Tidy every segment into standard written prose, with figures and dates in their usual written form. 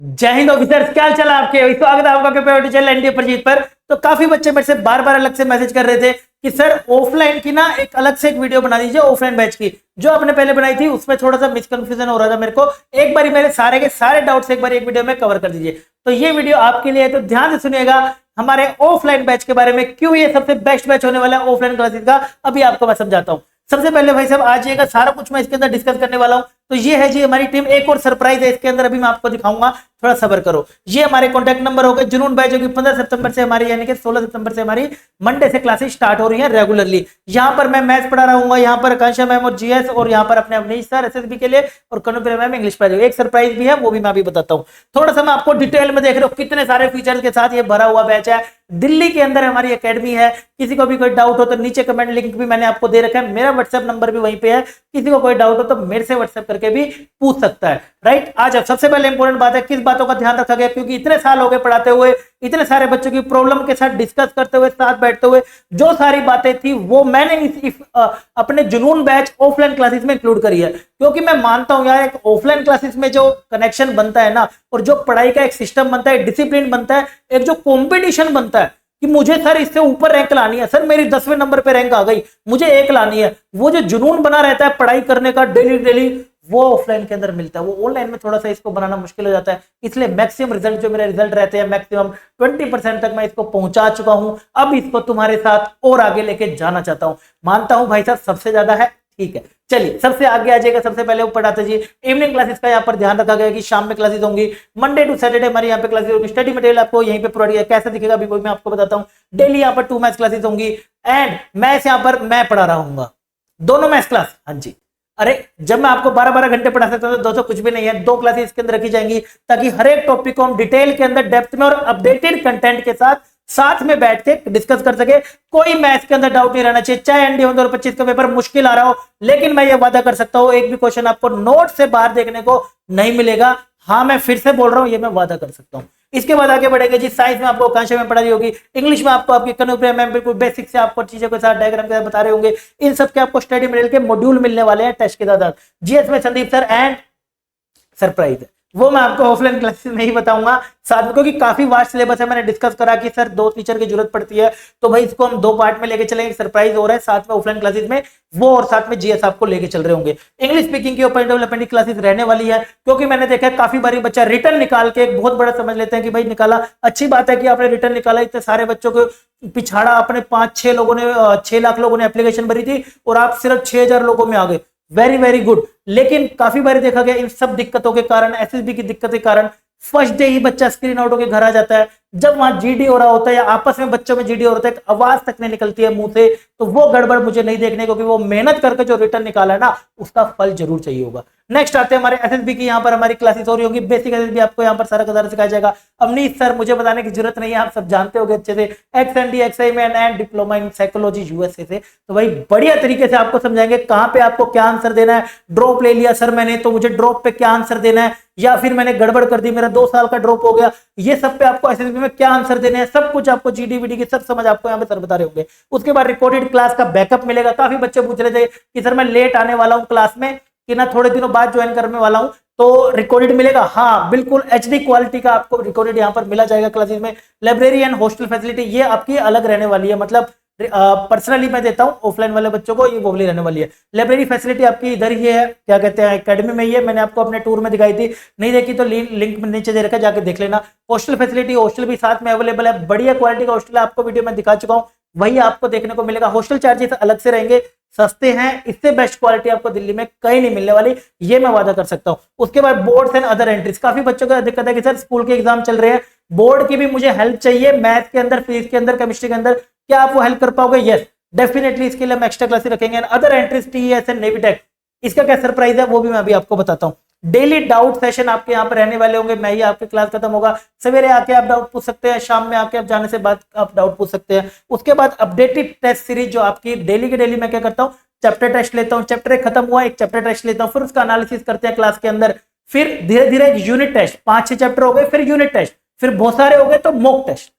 जय हिंद ऑफिसर्स, क्या चला आपके? स्वागत है आपका फेवरेट चैनल एनडीए परजीत पर। तो काफी बच्चे मेरे से बार बार अलग से मैसेज कर रहे थे कि सर ऑफलाइन की ना एक अलग से एक वीडियो बना दीजिए ऑफलाइन बैच की। जो आपने पहले बनाई थी उसमें थोड़ा सा मिसकंफ्यूजन हो रहा था मेरे को। एक बार मेरे सारे के सारे डाउट्स एक बार एक वीडियो में कवर कर दीजिए। तो ये वीडियो आपके लिए है, तो ध्यान से सुनिएगा हमारे ऑफलाइन बैच के बारे में, क्यों ये सबसे बेस्ट बैच होने वाला है ऑफलाइन क्लासेस का। अभी आपको मैं समझाता हूँ। सबसे पहले भाई साहब आइएगा, सारा कुछ मैं इसके अंदर डिस्कस करने वाला हूं। तो ये है जी हमारी टीम। एक और सरप्राइज है इसके अंदर, अभी मैं आपको दिखाऊंगा, थोड़ा सब्र करो। ये हमारे कॉन्टैक्ट नंबर हो गए। जुनून बैच होगी 15 सितंबर से हमारी, यानी कि 16 सितंबर से हमारी मंडे से क्लासेस स्टार्ट हो रही है रेगुलरली। यहाँ पर मैं मैथ्स पढ़ा रहा हूँ, यहाँ पर आकांक्षा मैम और जीएस, और यहाँ पर अपने अवनीश सर एसएसबी के लिए, और कनुप्रिया मैम इंग्लिश पढ़ा। एक सरप्राइज भी है, वो भी मैं अभी बताता हूँ। थोड़ा सा मैं आपको डिटेल में देख रहे हो कितने सारे फीचर्स के साथ ये भरा हुआ बैच है। दिल्ली के अंदर हमारी एकेडमी है। किसी को भी कोई डाउट हो तो नीचे कमेंट लिंक भी मैंने आपको दे रखा है। मेरा व्हाट्सएप नंबर भी वहीं पे है, किसी को कोई डाउट हो तो मेरे से व्हाट्सएप करके भी पूछ सकता है। राइट। आज अब सबसे पहले इंपॉर्टेंट बात है, किस बातों का ध्यान रखा गया, क्योंकि इतने साल हो गए पढ़ाते हुए, इतने सारे बच्चों की प्रॉब्लम के साथ डिस्कस करते हुए, साथ बैठते हुए, जो सारी बातें थी वो मैंने अपने जुनून बैच ऑफलाइन क्लासेस में इंक्लूड करी है। क्योंकि मैं मानता हूं यार, एक ऑफलाइन क्लासेस में जो कनेक्शन बनता है ना, और जो पढ़ाई का एक सिस्टम बनता है, डिसिप्लिन बनता है, एक जो कॉम्पिटिशन बनता है कि मुझे सर इससे ऊपर रैंक लानी है, सर मेरी 10वें नंबर पे रैंक आ गई, मुझे एक लानी है, वो जो जुनून बना रहता है पढ़ाई करने का डेली डेली, वो ऑफलाइन के अंदर मिलता है। वो ऑनलाइन में थोड़ा सा इसको बनाना मुश्किल हो जाता है। इसलिए मैक्सिमम रिजल्ट जो मेरे रिजल्ट रहते हैं, मैक्सिमम 20% तक मैं इसको पहुंचा चुका हूं। अब इसको तुम्हारे साथ और आगे लेके जाना चाहता हूं। मानता हूं भाई साहब सबसे ज्यादा है, ठीक है। चलिए सबसे आगे आ जाएगा। सबसे पहले ऊपर आते जी इवनिंग क्लासेस का यहाँ पर ध्यान रखा गया कि शाम में क्लासेस होंगी। मंडे टू सैटरडे हमारी यहाँ पे क्लासेस होंगी। स्टडी मटेरियल आपको यहीं पे प्रोवाइड किया, कैसे दिखेगा अभी मैं आपको बताता हूँ। डेली यहाँ पर 2 मैथ्स क्लासेस होंगी, एंड मैथ्स यहाँ पर मैं पढ़ा रहा हूँ, दोनों मैथ्स क्लास। हाँ जी, अरे जब मैं आपको 12-12 घंटे पढ़ा सकता हूं तो 200 कुछ भी नहीं है। 2 क्लासेस इसके अंदर रखी जाएंगी, ताकि हर एक टॉपिक को हम डिटेल के अंदर डेप्थ में और अपडेटेड कंटेंट के साथ में बैठ के डिस्कस कर सके। कोई मैथ्स के अंदर डाउट नहीं रहना चाहिए, चाहे एनडीए 2025 का पेपर मुश्किल आ रहा हो, लेकिन मैं ये वादा कर सकता हूं एक भी क्वेश्चन आपको नोट से बाहर देखने को नहीं मिलेगा। हाँ, मैं फिर से बोल रहा हूं, ये मैं वादा कर सकता हूं। इसके बाद आगे बढ़ेंगे जी। साइंस में आपको आकांक्षा में पढ़ा रही होगी, इंग्लिश में आपको आपकी कनुप्रिया मैम बिल्कुल बेसिक से आपको चीजों के साथ डायग्राम के साथ बता रहे होंगे। इन सब के आपको स्टडी मटेरियल के मॉड्यूल मिलने वाले हैं टेस्ट के साथ। जीएस में संदीप सर एंड सरप्राइज, वो मैं आपको ऑफलाइन क्लासेस में ही बताऊंगा साथ में, क्योंकि काफी वास्ट सिलेबस है। मैंने डिस्कस करा कि सर 2 टीचर की जरूरत पड़ती है, तो भाई इसको हम 2 पार्ट में लेके चलेंगे। सरप्राइज हो रहा है साथ में ऑफलाइन क्लासेस में वो, और साथ में जीएस आपको लेके चल रहे होंगे। इंग्लिश स्पीकिंग की ओपन डेवलपमेंट क्लासेस रहने वाली है, क्योंकि मैंने देखा है काफी बारी बच्चा रिटर्न निकाल के एक बहुत बड़ा समझ लेते हैं कि भाई निकाला, अच्छी बात है कि आपने रिटर्न निकाला। इतने सारे बच्चों को पिछाड़ा अपने 5-6 लोगों ने, 6 लाख लोगों ने एप्लीकेशन भरी थी, और आप सिर्फ 6000 लोगों में आ गए। Very very good. लेकिन काफी बार देखा गया इन सब दिक्कतों के कारण, एसएसबी की दिक्कत के कारण फर्स्ट डे ही बच्चा स्क्रीन आउट होकर घर आ जाता है। जब वहां जीडी हो रहा होता है या आपस में बच्चों में जीडी हो रहा होता है, आवाज तक नहीं निकलती है मुंह से, तो वो गड़बड़ मुझे नहीं देखने, क्योंकि वो मेहनत करके जो रिटर्न निकाला है ना, उसका फल जरूर चाहिए होगा। नेक्स्ट आते हैं हमारे एसएसबी की। यहाँ पर हमारी क्लासेस हो रही होगी। बेसिक एसएसबी आपको यहाँ पर सारा का सारा सिखाया जाएगा। अवनीश सर, मुझे बताने की जरूरत नहीं है, आप सब जानते होंगे अच्छे से। एक्सएनडी एक्सआईएमएन and diploma in psychology USA से, तो भाई बढ़िया तरीके से आपको समझाएंगे कहां पे आपको क्या आंसर देना है। ड्रॉप ले लिया सर मैंने, तो मुझे ड्रॉप पे क्या आंसर देना है, या फिर मैंने गड़बड़ कर दी, मेरा 2 साल का ड्रॉप हो गया, ये सब पे आपको एसएसबी में क्या आंसर देने हैं, सब कुछ आपको जीडीवीडी की सब समझ आपको यहाँ पे सर बता रहे होंगे। उसके बाद रिकॉर्डेड क्लास का बैकअप मिलेगा। काफी बच्चे पूछ रहे थे कि सर मैं लेट आने वाला हूँ क्लास में, कि ना थोड़े दिनों बाद ज्वाइन करने वाला हूं, तो रिकॉर्डेड मिलेगा। हाँ बिल्कुल, एचडी क्वालिटी का आपको रिकॉर्डेड यहाँ पर मिला जाएगा क्लासेस में। लाइब्रेरी एंड हॉस्टल फैसिलिटी ये आपकी अलग रहने वाली है, मतलब पर्सनली मैं देता हूं ऑफलाइन वाले बच्चों को, ये वो वाली रहने वाली है। लाइब्रेरी फैसिलिटी आपकी इधर ही है, क्या कहते हैं, एकेडमी में ही है। मैंने आपको अपने टूर में दिखाई थी, नहीं देखी तो लिंक नीचे दे रखा है, जाके देख लेना। हॉस्टल फैसिलिटी, हॉस्टल भी साथ में अवेलेबल है, बढ़िया क्वालिटी का हॉस्टल है, आपको वीडियो में दिखा चुका हूँ, वही आपको देखने को मिलेगा। हॉस्टल चार्जेस अलग से रहेंगे, सस्ते हैं, इससे बेस्ट क्वालिटी आपको दिल्ली में कहीं नहीं मिलने वाली, ये मैं वादा कर सकता हूं। उसके बाद बोर्ड्स एंड अदर एंट्रीज, काफी बच्चों को दिक्कत है कि सर स्कूल के एग्जाम चल रहे हैं, बोर्ड की भी मुझे हेल्प चाहिए, मैथ के अंदर, फिजिक्स के अंदर, केमिस्ट्री के अंदर, क्या आप वो हेल्प कर पाओगे? यस डेफिनेटली, इसके लिए हम एक्स्ट्रा क्लासेस रखेंगे। अदर एंट्रीज टीएस एंड नेवीटेक, इसका क्या सरप्राइज है वो भी मैं अभी आपको बताता हूँ। डेली डाउट सेशन आपके यहाँ पर रहने वाले होंगे, मैं ही आपके क्लास खत्म होगा, सवेरे आके आप डाउट पूछ सकते हैं, शाम में आके आप जाने से बाद आप डाउट पूछ सकते हैं। उसके बाद अपडेटेड टेस्ट सीरीज जो आपकी डेली के डेली मैं क्या करता हूँ, चैप्टर टेस्ट लेता हूँ, चैप्टर 1 खत्म हुआ, एक चैप्टर टेस्ट लेता हूँ, फिर उसका एनालिसिस करते हैं क्लास के अंदर, फिर धीरे धीरे यूनिट टेस्ट, 5-6 चैप्टर हो गए, फिर यूनिट टेस्ट, फिर बहुत सारे हो गए तो मॉक टेस्ट,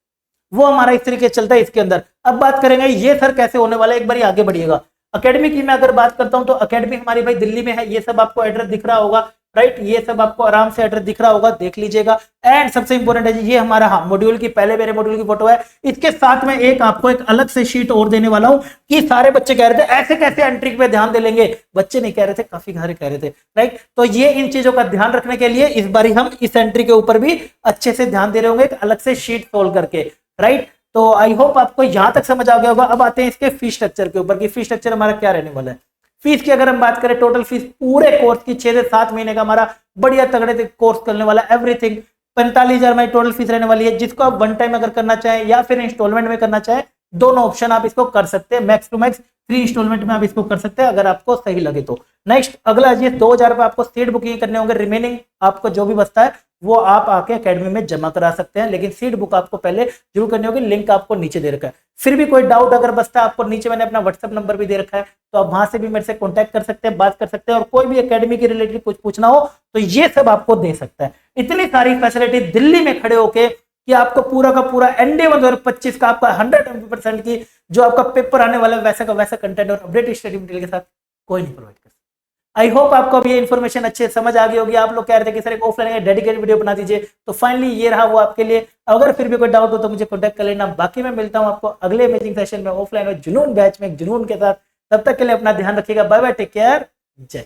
वो हमारा इस तरीके से चलता है इसके अंदर। अब बात करेंगे ये सर कैसे होने वाला है, एक बार आगे बढ़िएगा। एकेडमी की मैं अगर बात करता हूं तो एकेडमी हमारी भाई दिल्ली में है, ये सब आपको एड्रेस दिख रहा होगा, राइट। ये सब आपको आराम से एड्रेस दिख रहा होगा, देख लीजिएगा। एंड सबसे इंपॉर्टेंट है ये हमारा मॉड्यूल की, पहले मेरे मॉड्यूल की फोटो है। इसके साथ में एक आपको एक अलग से शीट और देने वाला हूं कि सारे बच्चे कह रहे थे ऐसे कैसे एंट्री पे ध्यान दे लेंगे, बच्चे नहीं कह रहे थे, काफी सारे कह रहे थे, राइट। तो ये इन चीजों का ध्यान रखने के लिए इस बार हम इस एंट्री के ऊपर भी अच्छे से ध्यान दे रहे होंगे, एक अलग से शीट सोल्व करके, राइट। तो आई होप आपको यहां तक समझ आ गया होगा। अब आते हैं इसके फीस स्ट्रक्चर के ऊपर कि फीस स्ट्रक्चर हमारा क्या रहने वाला है। फीस की अगर हम बात करें, टोटल फीस पूरे कोर्स की 6 से 7 महीने का हमारा बढ़िया तगड़े से कोर्स करने वाला एवरीथिंग 45,000 में टोटल फीस रहने वाली है, जिसको आप वन टाइम अगर करना चाहें या फिर इंस्टॉलमेंट में करना चाहें, दोनों ऑप्शन आप इसको कर सकते हैं। मैक्स टू मैक्स 3 इंस्टॉलमेंट में आप इसको कर सकते हैं अगर आपको सही लगे तो। नेक्स्ट अगला ये 2,000 रुपए आपको सीट बुकिंग करने होंगे, रिमेनिंग आपको जो भी बचता है वो आप आके एकेडमी में जमा करा सकते हैं, लेकिन सीट बुक आपको पहले जरूर करनी होगी। लिंक आपको नीचे दे रखा है। फिर भी कोई डाउट अगर बचता है, आपको नीचे मैंने अपना व्हाट्सएप नंबर भी दे रखा है, तो आप वहां से भी मेरे से कांटेक्ट कर सकते हैं, बात कर सकते हैं, और कोई भी एकेडमी के रिलेटेड कुछ पूछना हो तो ये सब आपको दे सकता है। इतनी सारी फैसिलिटी दिल्ली में खड़े होके कि आपको पूरा का पूरा एनडीए 2025 का आपका 100% की जो आपका पेपर आने वाला है वैसा का वैसा कंटेंट और अपडेट स्टडी मटेरियल के साथ कोई नहीं प्रोवाइड कर सकता। आई होप आपको अब ये इन्फॉर्मेशन अच्छे से समझ आ गई होगी। आप लोग कह रहे थे कि सर एक ऑफलाइन डेडिकेटेड वीडियो बना दीजिए, तो फाइनली ये रहा वो आपके लिए। अगर फिर भी कोई डाउट हो तो मुझे कॉन्टैक्ट कर लेना। बाकी मैं मिलता हूं आपको अगले अमेजिंग सेशन में ऑफलाइन और जुनून बैच में जुनून के साथ। तब तक के लिए अपना ध्यान रखिएगा। बाय बाय, टेक केयर, जय।